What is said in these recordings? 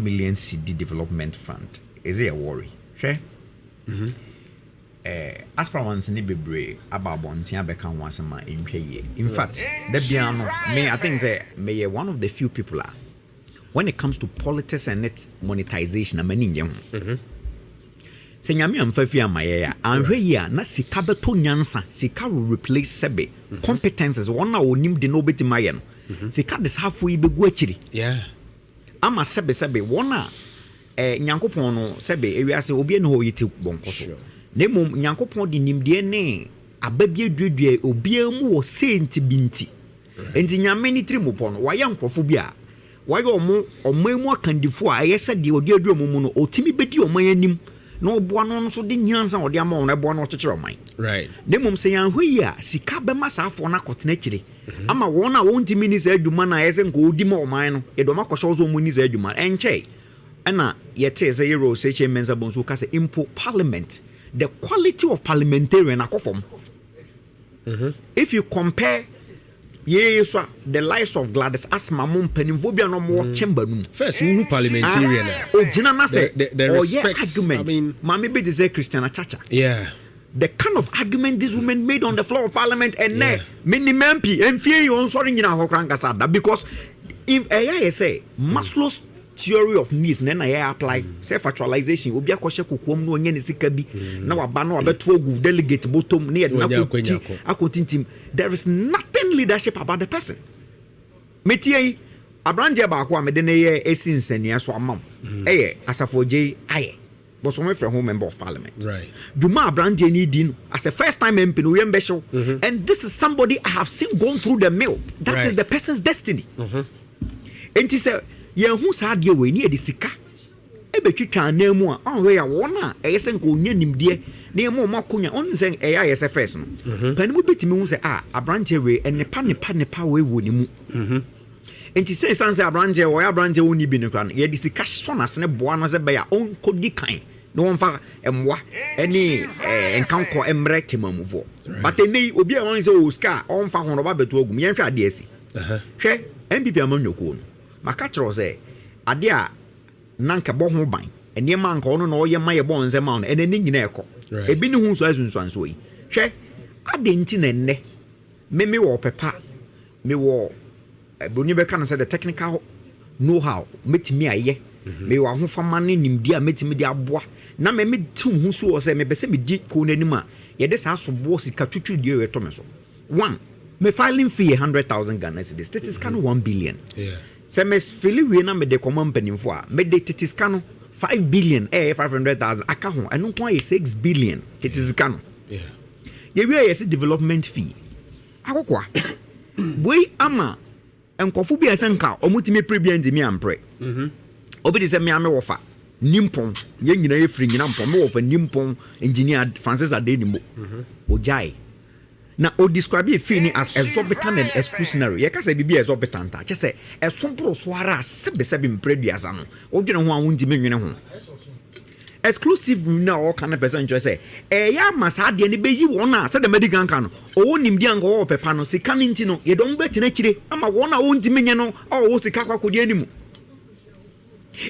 million CD development fund. Is it a worry? Sure. Aspirants need be brave about Bontia become once a month in Kyereh. In fact, the piano may I think say may one of the few people are when it comes to politics and its monetization. I'm many young. Say Yami and Fafia Maya and Raya na sika beto nyansa sika will replace sebe competences one na onim de no beti mayen sika this halfway be go akiri. Yeah. Ama sebe one na nyankopon no sebe ewiase obi no ho yiti bonkoso. Nemo nyankopon di nimde ne ababie dwedwe obi mu wo senti binti. Enti nyame ni trimupo no waye nkrofo bi a waye omo akandifo a yesa de odi aduamu mu no otimi bedi oman anim no boa no so de nyansa odi ama no boa no kyekere oman. Right. Nemo se yan hwi a sika be masafo na kotena kire ama won a wontimi ni za adwuma na yese nko odi ma oman no e do makosho zo mu ni za adwuma enche ana yete ze yero se che menza bonso ka se impo parliament. The quality of parliamentarian akofom. If you compare the lives of Gladys Asma mum penimphobia no more chamber num. First who parliamentarian. The respect argument. I mean, Mami be the Christiana Chacha. Yeah. The kind of argument these women made on the floor of parliament and many MP and fear you on sorry in our because if I say Maslow's theory of needs na I apply self actualization obi akoshe kokom no onye ne sika bi na waba no abeto ogu delegate bottom na akotintim. There is nothing leadership about the person. Metie abranje ba ko amede na ye esinsania so amam asafoje aye but some from home member of parliament. Right. Duma abranje ni din as a first time MP no yembe show and this is somebody I have seen going through the mill. That is the person's destiny. Enti say Yahu Sadia we near the Sika. Ebetwitwa anemu a onwe ya wona eyese nko onya nimde na emo makonya on sen AISFS no. Panimu betimi hu se abrante we nepa we wo nimu. Enti say sanse abrante wo abrante woni bi ne kra no ye di sika so na sene boa no se be ya on kodi kan no wonfa emwa eni enkanko emre temamuvo. But eni obi a won se o ska onfa hono ba beto ogum ye hwe ade asi. Hwe NPP amanyoko no. Makatro say adia nanka bo ho ban enema anka ono na oye maye bo nze ma ono eneni nyina eko ebi ni hu so asunsuanso yi hwe ade nti na nne me wo pepa me wo boni be kan say the technical know how metimi aye me wo ahofama ne nimdi a metimi di aboa na me tum hu so say me be se me di ko nanim a ye de sa so bo sika twetwe di e to me so one me filing fee 100,000 Ghana cedis this is kind of 1 billion. Yeah. Se mes fili we na me de common penimfo a me de titiska no 5 billion 500,000 aka ho eno ko ay 6 billion titiska no. Yeah. Ye we yes development fee. Akokwa. Boy ama enkofu bi asenka omutimi prebia ndimi ampre. Obi de se me ame wofa nimpon ye nyina ye firi nyina mpon me wofa nimpon engineer Francis Adenimo. Ojai. Na o describe a fee as exorbitant and exclusionary. You can say be exorbitant. Just say a sombro swara sebe mpreduasa no. O dwene ho awundi menwene ho. Exclusive na all kind of person just say ya masa de ne beyi wona say the medical kan no. O nimdi ango o pepa no sika nti no ye don beti na kire ama wona o ndi menye no o sika kwakodi animu.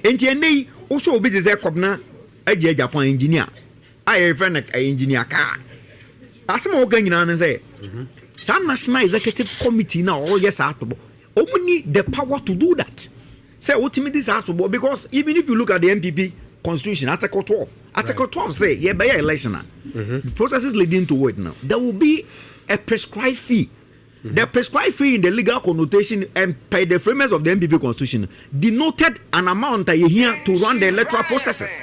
Enti enei o show obi ze kobna aje Japan engineer. Aye friend engineer ka asema oga nyina ne say some national executive committee na all yes atobo omuni the power to do that say ultimately this atobo because even if you look at the NPP constitution article 12 say yeah by election the processes leading to it now there will be a prescribed fee. The prescribed fee in the legal connotation and by the framers of the NPP constitution denoted an amount that you hear to run the electoral processes.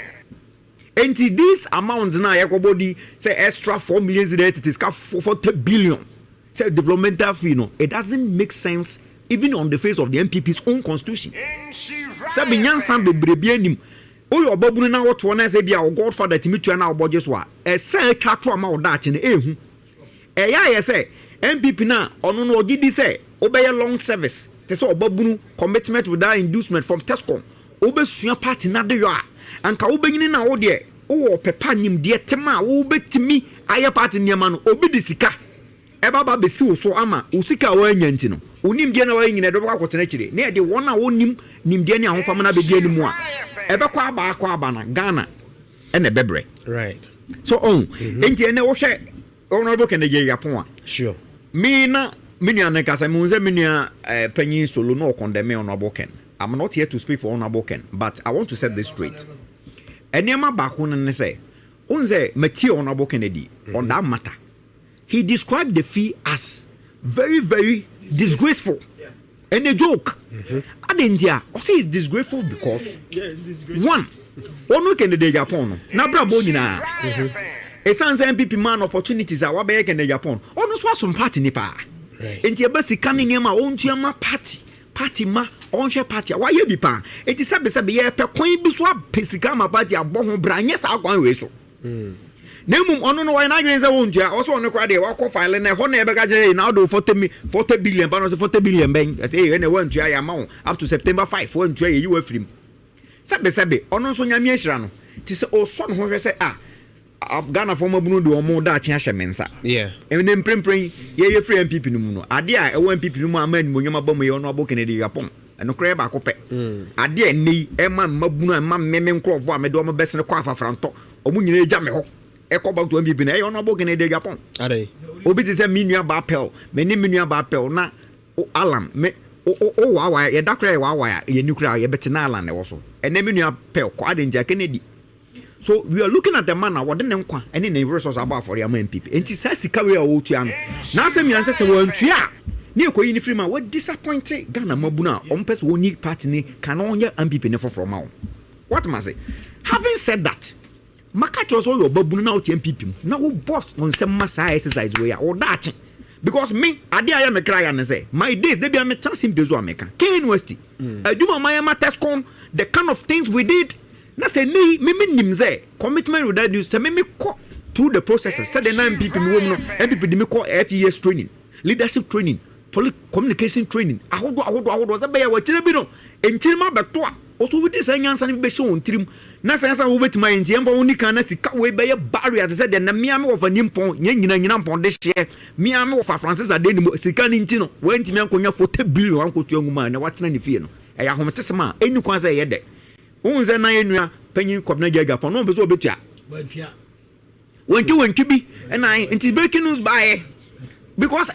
And this amount now, everybody say extra 4 million it is 40 billion. Say developmental fee, no, it doesn't make sense even on the face of the NPP's own constitution. Say binyansan bebrebe anim. O your babu na what one say be our godfather Timitu na obodje so a. E say twa ma odache na ehu. E ya ye say NPP na ono no ogidi say obeye long service. Te say obabu commitment without inducement from Tescom. Obesua party na de yo a. Anka ubenyini na wo de wo pepa nim de tema wo betimi aye party niam no obi de sika e baba besi wo so ama wo sika wo anya nti no onim de na wo nyina do ba kwotena kire na de wona wo nim de ne ahofam na be de animu a ebekwa aba na Ghana ene bebre. Right. So enti ene wo hwe honorable Kennedy Japon. Sure. Me na menu kasa munze menu panyin solo no condemn honorable Ken. I'm not here to speak for honorable Ken, but I want to set this straight. Enema ba ko ne say unze meti honorable Kennedy on that matter. He described the fee as very, very disgraceful and a joke. And India, also is disgraceful because one Kennedy Japan, Nabra Bonina. A sans NPP man opportunities are what in the Japan. No some party nipa. India basic canning my own chairman party ma on share party. Why you be pa? It is a year per coin be swap Pesicama party a bomb brand. Yes, I'll go away so. Nemum ono no na grenza wonja also ono kwa de wa file na ho na ebega je na do 40 billion ba no 40 billion ben eh na wan tua ya ma up to September 5 wan tua ye afrim sabe ono so nyame ahira no ti se o so no ho hwe se Ghana for mabunu do omo da chia hye mensa ene mprempren ye free MPP no mu no ade a e wan MPP no mu amani mo nyama ba mo ye ono abo Kennedy Japon eno kra ba ko pe ade a nei e ma mabunu ma meme nkrofo a me do mo besene kwa afafranto omu nyina eja me ho ekoba to MPP na e ono abo Kennedy Japon ade obi ti se minua ba pel me ni minua ba pel na alam me o wa ye dakra ye wa ye nukra ye betina alam ne wo so ene minua pel ko ade nja Kennedy. So we are looking at the man now. What the name kwa? Any name resource about for the MPP. And she says she carry a old chiano. Now some you answer say well, tia. Near ko ini free man. What disappointed Ghana mabuna. Pes woni party ni canon ya MPP never from now. What must say? Having said that, Makacho also your babu now MPP. Now boss on some massa exercise way or that. Because me, I am a cry and say my days they be a chance in Bezo America. K University. I do my Matascom. The kind of things we did. Na say me nimze commitment with that news say me ko through the processes said the MPP me no MPP de me ko FES training leadership training communication training ahodo say be ya wachire bi no enchirima beto a also with this anyansa ne be she on trim na say ansa wo betima enti emfa woni kan na sika we be ya barrier say the na me of animpon nyina mpon de hye me of Francis Adeni sika ne enti no wenti me ankonya 40 billion ankotu anguma na watena ne fie no e ya hometesema enu kwan say ye de unze na enua panyin kwabna Japan no bezo obetua wantu bi and I anti breaking news by because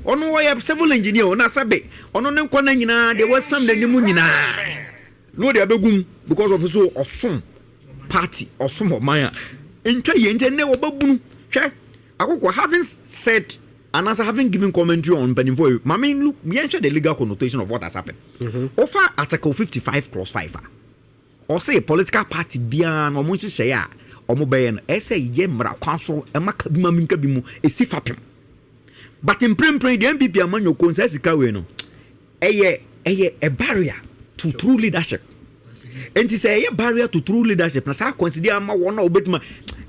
ono why civil engineer na sabe ono ne nkona nyina there was some the nimu nyina no dey abegum because of so osom party osom omaya ntwa ye nte ne obabunu hwe akoko having said and as having given commentary on Benifo mama look me ensure the legal connotation of what has happened offer article 55 clause 5 or say political party bian or munchi share or mobayan essay ye mra council and makabima minkabimu a sifapim. But in prem the MPP among your consensus no a barrier to true leadership. And to say a barrier to true leadership, na sa consider ma one obetima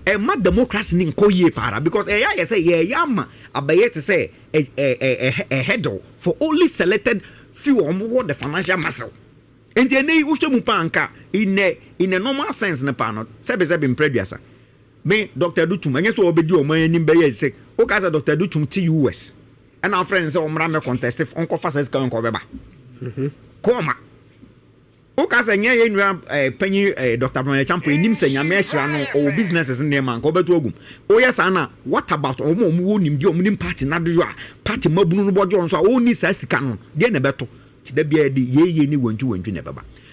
a mad democracy nin koye para because I say yama abaye to say a header for only selected few or the financial muscle. And any ushemu panka in a normal sense na pano sebe impreduasa me Dr. Dutum and yes obedi o man nim be say o ka say Dr. Dutum ti US and our friends say o mra me contest if onko fa sense kan ko beba koma o ka say nya ye nua panyi Dr. Brown Champo nim say nya me hira no o businesses ne man ko beto ogum o yes ana what about o mo nim di o nim party na do a party mabunu no bojo nso o ni sa sika no de na beto.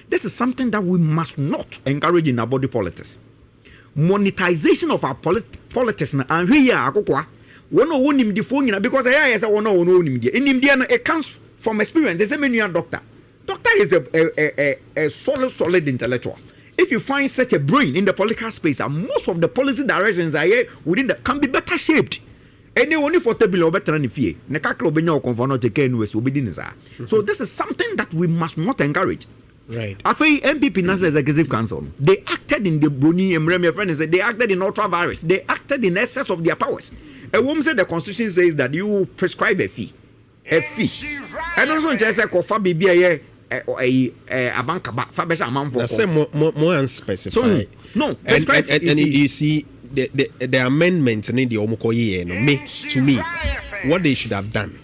This is something that we must not encourage in our body politics. Monetization of our politics and here akokwa one no him the phone because I say one no him there. In India it comes from experience. There's a many doctor. Doctor is a solid intellectual. If you find such a brain in the political space, and most of the policy directions are here within that can be better shaped. Any only for table better than fee. Nekaklo benya konfono te ken wes obedinisa. So this is something that we must not encourage. Right. After MPP National Executive Council, they acted in the Bruni Emre friend said they acted in ultra virus. They acted in excess of their powers. A woman said the constitution says that you prescribe a fee. A fee. And also just say kofa bibi a bank fa besha amount for. That's more unspecified. So no, and you see the amendment in the Omokoye to me what they should have done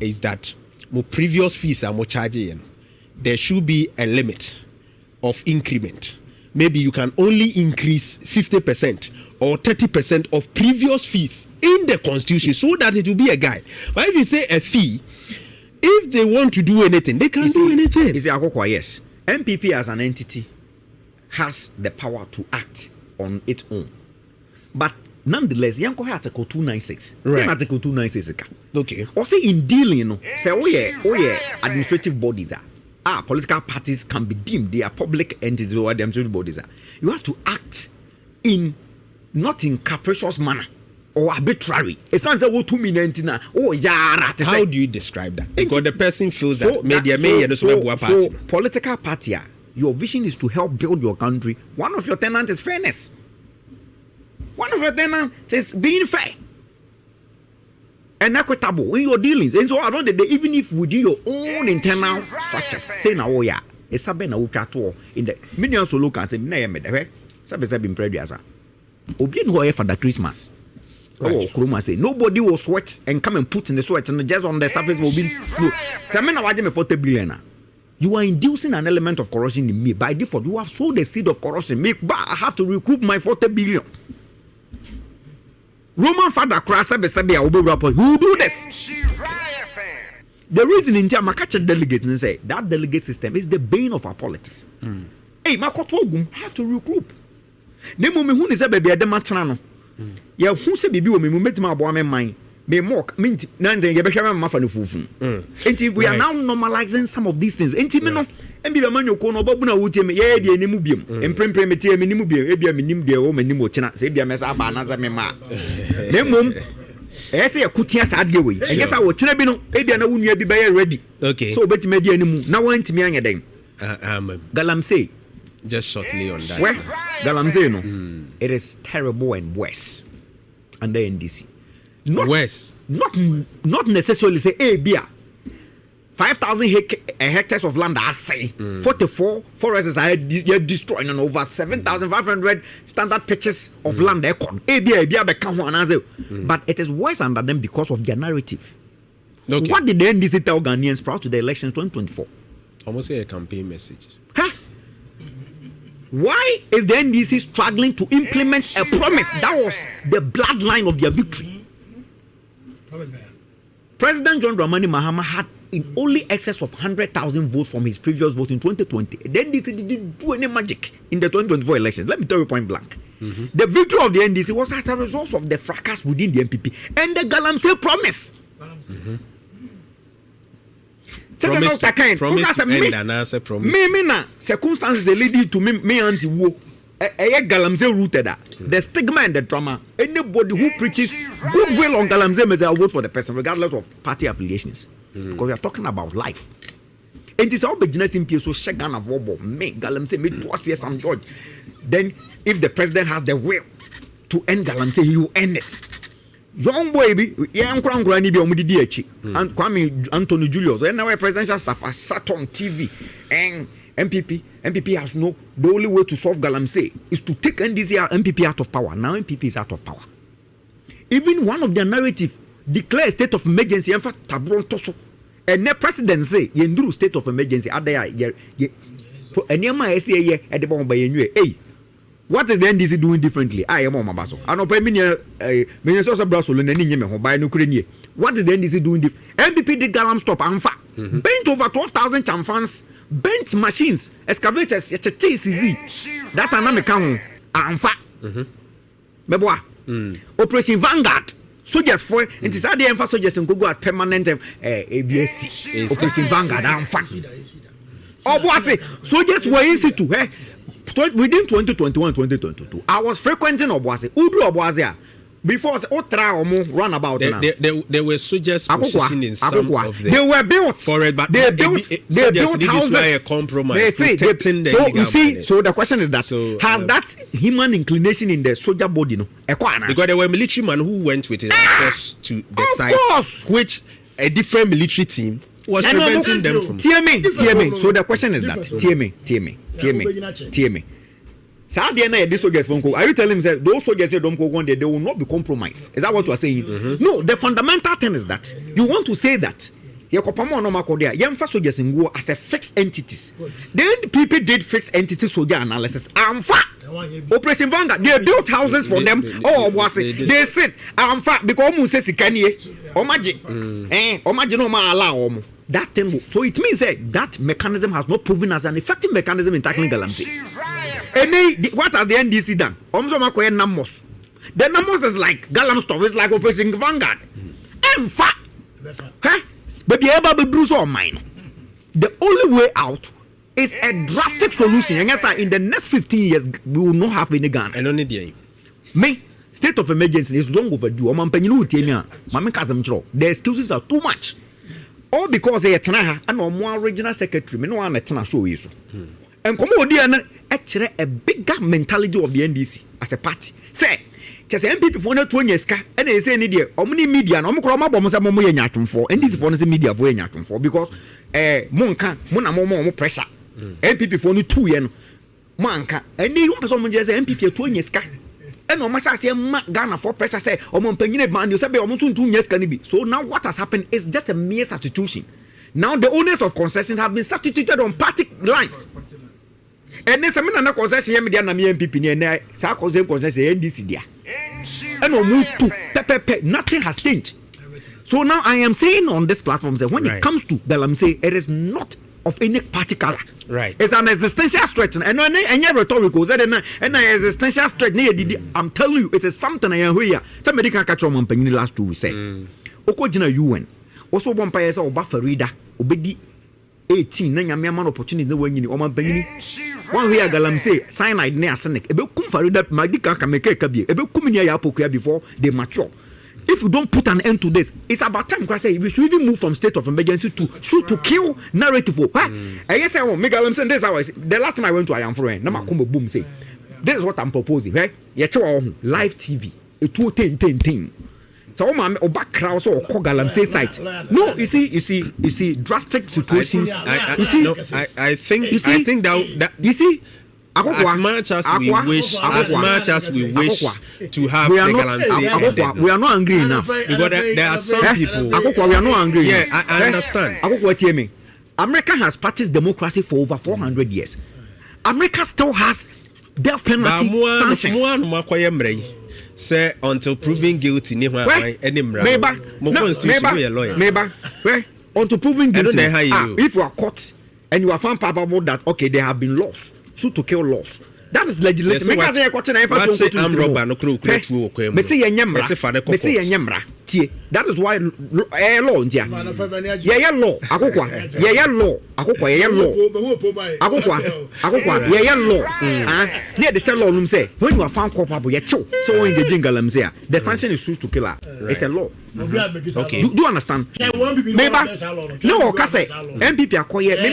is that more previous fees are more charging. There should be a limit of increment maybe you can only increase 50% or 30% of previous fees in the constitution so that it will be a guide. But if you say a fee, if they want to do anything, they can do anything. You see, Akokwa, yes. NPP as an entity has the power to act on its own. But nonetheless, Yanko Article 296. Right. Article 296. Okay. Or say in dealing, say, oh yeah, administrative bodies are. Political parties can be deemed they are public entities or administrative bodies are. You have to act in not in capricious manner or arbitrary. It's not say 2 million now. Oh yeah. How do you describe that? Because the person feels that so political party, your vision is to help build your country. One of your tenants is fairness. One of your tenants is being fair and equitable in your dealings. And so I don't even if within your own internal structures, say now, oh yeah, it's a ben in the million solo can say, nay, been previous. Obi no for the Christmas. Oh, Kuruma say nobody will sweat and come and put in the sweat and just on the surface will be no. Samena wajeme 40 billion. You are inducing an element of corruption in me. By default, you have sowed the seed of corruption. But I have to recoup my 40 billion. Roman father who do this? The reason in time I catch a delegate and say that delegate system is the bane of our politics. Hey, Makotogum have to recoup. The moment who is a baby at the matrano. Ya who say baby will meet my boy mine. May mock mint nande yebesha mafanu fufu. Enti we are now normalizing some of these things. Enti me no embi be manyo ko no babuna wuti me ye de enimu biem. Emprempre me tie me nimu biem ebia me nim de o me nim ochina. Se ebia me sa ba na za me ma. Na mom say akutia sa ade we. Enye sa wo china bi no ebia na wunua bi be ready. Okay. So obeti me de enimu na wantimi anya den. Galamsey. Just shortly on that. Well, Galamsey no. It is terrible and worse under NDC. Not necessarily say beer 5,000 hectares of land I say 44 forests are destroyed and over 7,500 standard pitches of land but it is worse under them because of their narrative. Okay. What did the NDC tell Ghanaians prior to the election 2024? Almost say a campaign message. Huh? Why is the NDC struggling to implement a promise that was the bloodline of their victory? President John Dramani Mahama had in only excess of 100,000 votes from his previous vote in 2020. The NDC didn't do any magic in the 2024 elections. Let me tell you point blank. The victory of the NDC was as a result of the fracas within the NPP and the Galamsey promise. Circumstances leading to me anti-war. Galamsey rooted that. The stigma and the trauma. Anybody who preaches goodwill on Galamsey may vote for the person, regardless of party affiliations. Because we are talking about life. And it's all business in peace. So Shagan of Wobo, me Galamsey, me to us some George. Then, if the president has the will to end Galamsey, he will end it. Young baby, young crown granny be omudi and Kwame Anthony Julius. And now presidential staff are sat on TV and MPP has the only way to solve Galamsey is to take NDC MPP out of power. Now MPP is out of power. Even one of their narrative declare a state of emergency and the president say yenduru state of emergency what is the NDC doing differently? I am on my basso. I know Minnesota Brussels and any by Ukraine. What is the NDC doing different? MPP did Galam stop and bent over 12,000 chamfans, bent machines, excavators, it's a TCZ. That are not account and Meboa. Operation Vanguard. Soldiers for it is at the emphasis soldiers in Google as permanent ABSC. Operation Vanguard and soldiers were in situ within 2021-2022. I was frequenting Obuasi. Udu Obuasi before Otra run about. There were soldiers positioned in some of them. They were built for it, but they built houses. A compromise. They say so. You see, so the question is that has that human inclination in the soldier body, because there were military men who went with it to the side, which a different military team was preventing them from. Tear me. So the question is that tear me. These soldiers phone call. Are you telling me that those soldiers don't go one day, they will not be compromised? Is that what you are saying? No, the fundamental thing is that you want to say that Yekopamo no makodia. Yemfa soldiers in war as a fixed entities. Then people did fixed entity soldier analysis. Operation Vanguard, they built houses for them. They said, because Omu says Sikanye, Omaji no ma allow that thing. So it means that mechanism has not proven as an effective mechanism in tackling Galamsey. And what has the NDC done? Omzomakoye Namos. The Namos is like Galam stuff, it's like Operation Vanguard. In fact, but the able to do so mine. The only way out is a drastic solution. And yes, in the next 15 years, we will not have any gun. I don't need you. Me, state of emergency is long overdue. The excuses are too much. All because they are and more regional secretary, no one at show you. And come on, actually, a bigger mentality of the NDC as a party. Say, just NPP for not 20 years, and they say, Omni media, no more bombs are more yatum for, and this for the media for yatum for because Monka, pressure. NPP for 2 years, Manka, and the person just NPP 20 years. And no matter say Ghana for pressure say man you say almost 2 years can be. So now what has happened is just a mere substitution. Now the owners of concessions have been substituted on party lines. And then some na concession media na NPP ni na sa concession NDC dia. And no move to nothing has changed. So now I am saying on this platform that when it comes to Galamsey, it is not of any particular. Right. It's an existential threat. And any rhetorical and an existential threat. I'm telling you, it is something I am here. Somebody can catch on Mampany last 2 weeks. Okojina UN. Also, one payers or buffer reader, obedi 18, Nanyam opportunity when you on Mampany. One way Galamsey, cyanide near Senek, a bit kumfarida, Magdika can make a cabby, a bit kumia yapokia before they mature. If you don't put an end to this, it's about time. I say we should even move from state of emergency to shoot to kill narrative. I guess I won't make a this is how I say. The last time I went to Ayamfro, Namakumbo boom say, this is what I'm proposing. Right? Live TV, a 2-10. So my back crowd or Galamsey site. No, you see drastic situations. I think that you see. As much as we wish to have the Galamsey, we are not angry enough. Because there are some people. We are not angry. Yeah, I understand. America has practiced democracy for over 400 years. America still has death penalty sanctions. Say until proven guilty, maybe until proven guilty. If you are caught and you are found probable that okay, there have been laws. Shoot to kill laws. That is legislation. Make us say that is why law in yeah law. Near the cell law say when you are found culpable, you chill. So when you jingle say the sanction is shoot to kill her. It's a law. Okay. Do you understand? Maybe no, Kase NPP acquire me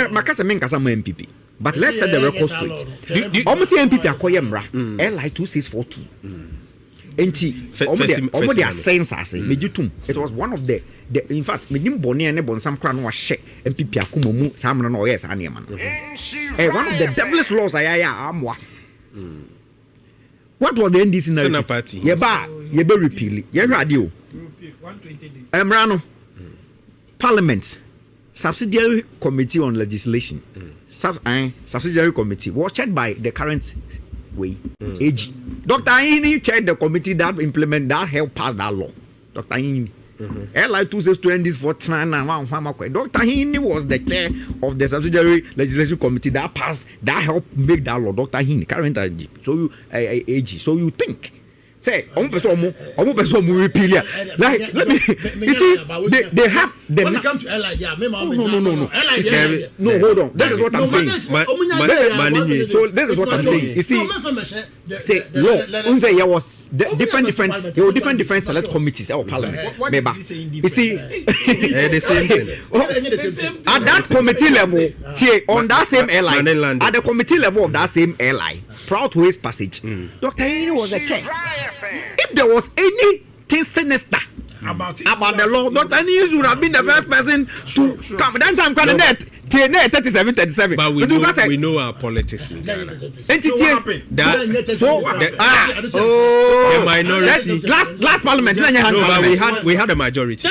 Makasa Menkasa MPP. But let's set the record straight. Almost NPP acquire MRA LI 2642. Their sense it was one of the in fact medim bone ne bonsam kra no hye MPP akomamu samno no yes anema no one of the devilish laws amwa. What was the NDC narrative? Yeba repeal ye hwade o 120 days emra no parliament subsidiary committee on legislation subsidiary committee was chaired by the current AG. Dr. Ini chaired the committee that implement that help pass that law. Dr. Ini. LI 262 this for Dr. Ini was the chair of the subsidiary legislation committee that passed that helped make that law. Dr. Ini, current AG. So you AG. So you think say person repeal here. Like let me you see they have the when it comes to LI no hold on. This is what I'm saying. So this is what I'm saying. You see say law unse there was different select committees or parliament. You see the same thing. At that committee level on that same LI at the committee level of that same LI proud to his passage Dr. Ini was a chair. If there was anything sinister about the law, Dr. Nhyira would have been the first person to come. That time, tie na 37. But we know our politics in Ghana. The minority. Last parliament, we had a majority.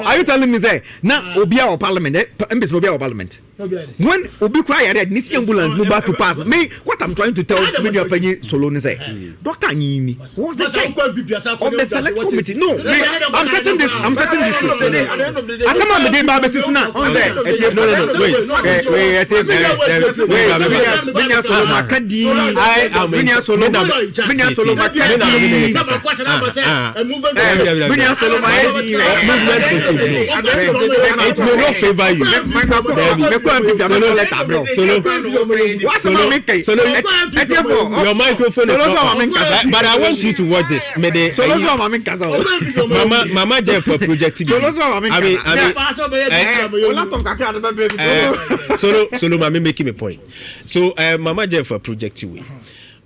Are you telling me say na obi our parliament? Obi our parliament. When obi cry at this ambulance move back to pass. Me, what I'm trying to tell many of you solo is say, Dr. Nhyira, what's the check of the select committee? No, I'm setting this. As some of the day, Baba Susuna, on there. It will not favor you. Your microphone is not. But I want you to watch this. Mama Jeff for Project TV. Solo Mami making a point. So Mama Jeff for Project TV.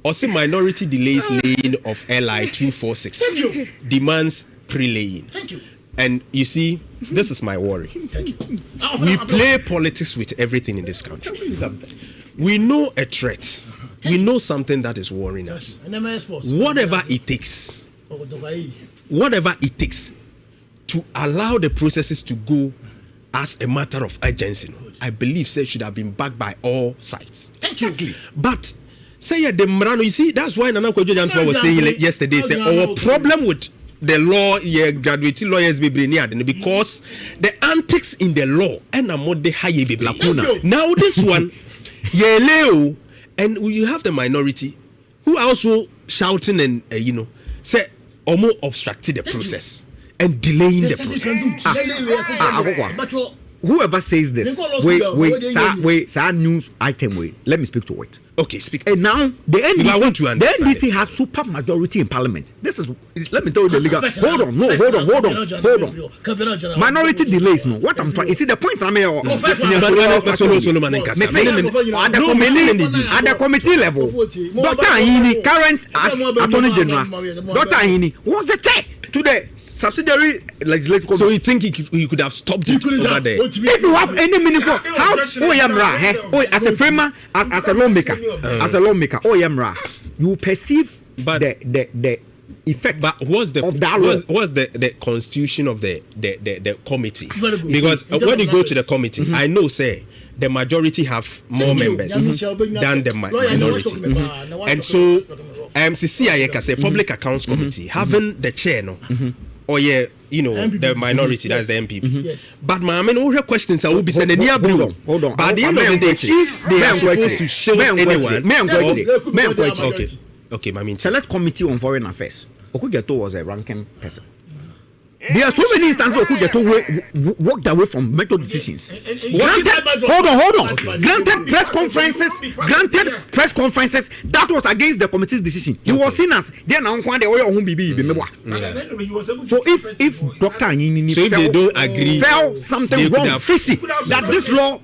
Also minority delays laying of LI 246 demands pre-laying. Thank you. And you see, this is my worry. Thank you. We play politics with everything in this country. We know a threat. We know something that is worrying us. Whatever it takes to allow the processes to go as a matter of urgency, I believe should have been backed by all sides. Exactly. But say the Mrano, you see, that's why Nana Kojo Jantua was saying yesterday, say our problem with the law, graduate lawyers be brilliant because the antics in the law and the high be blakuna. Now this one, Leo, and you have the minority who are also shouting and say almost obstructing the process and delaying the process. Whoever says this, wait, news item, let me speak to it. Okay, speak. And now the NDC has super majority in parliament. This is let me tell you the legal. Hold on. Minority delays. No, what I'm trying. You see the point I'm here. At the committee level, Dr. Nhyira, current Attorney General, Dr. Nhyira, what's the check to the subsidiary legislative committee? So you think he could have stopped it over there? If you have any meaningful, how as a framer, as a lawmaker. As a lawmaker, you perceive the effect. But what's the of that law? What's the constitution of the committee? Because when you go to the committee, I know say the majority have more members than the minority, and so MCC Ayeka say public accounts committee having the chair or the minority, that's the NPP. Yes. But my questions are will be sending hold on. By the end of the day, if they are supposed to show anyone, okay, my select committee on foreign affairs. Okugeto was a ranking person. There are so many instances Okugeto walked away from method decisions. Hold on. Granted press conferences that was against the committee's decision. He was seen as then now So if Dr. Nhyira felt something wrong, physical, that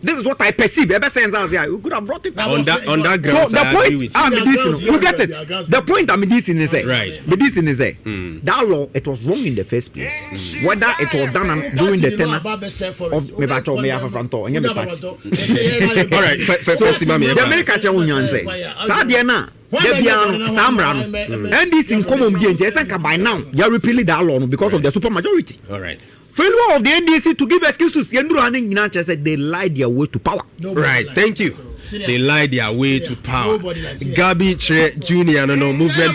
this is what I perceive. Ever since I was there, we could have brought it on that ground. So the point you get it. The point I'm dissing is that law, it was wrong in the first place. Whether it was done during the tenure of all right, the American say, Sadiana, and this in common by now, they are repealing that law because of the supermajority. All right. Failure of the NDC to give excuses, said they lied their way to power. Right, thank you. They lied their way to power. Gabby Junior, movement